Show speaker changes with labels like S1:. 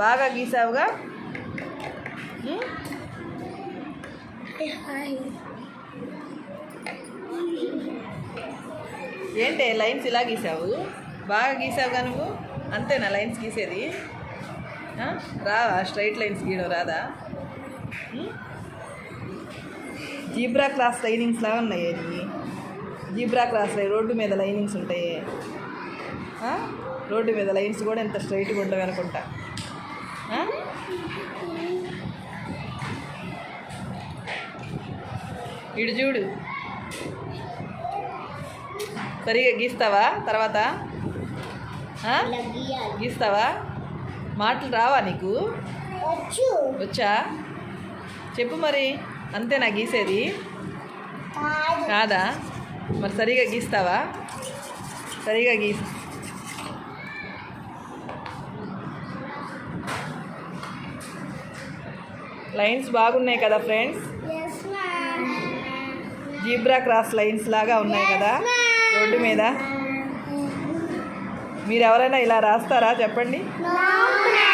S1: బాగా గీసావుగా. ఏంటి లైన్స్ ఇలా గీసావు? బాగా గీసావుగా నువ్వు. అంతేనా లైన్స్ గీసేది? రావా స్ట్రైట్ లైన్స్ గీయడం రాదా? జీబ్రా క్రాస్ లైనింగ్స్ లాగా ఉన్నాయి. అది జీబ్రా క్రాస్ రోడ్డు మీద లైనింగ్స్ ఉంటాయి. రోడ్డు మీద లైన్స్ కూడా ఎంత స్ట్రైట్గా ఉండవు అనుకుంటా. ఇటు చూడు. సరిగా గీస్తావా? తర్వాత గీస్తావా? మాటలు రావా నీకు? వచ్చా? చెప్పు మరి. అంతేనా గీసేది? కాదా? మరి సరిగా గీస్తావా? సరిగా లైన్స్ బాగున్నాయి కదా ఫ్రెండ్స్? జీబ్రా క్రాస్ లైన్స్ లాగా ఉన్నాయి కదా రోడ్డు మీద. మీరు ఎవరైనా ఇలా రాస్తారా చెప్పండి.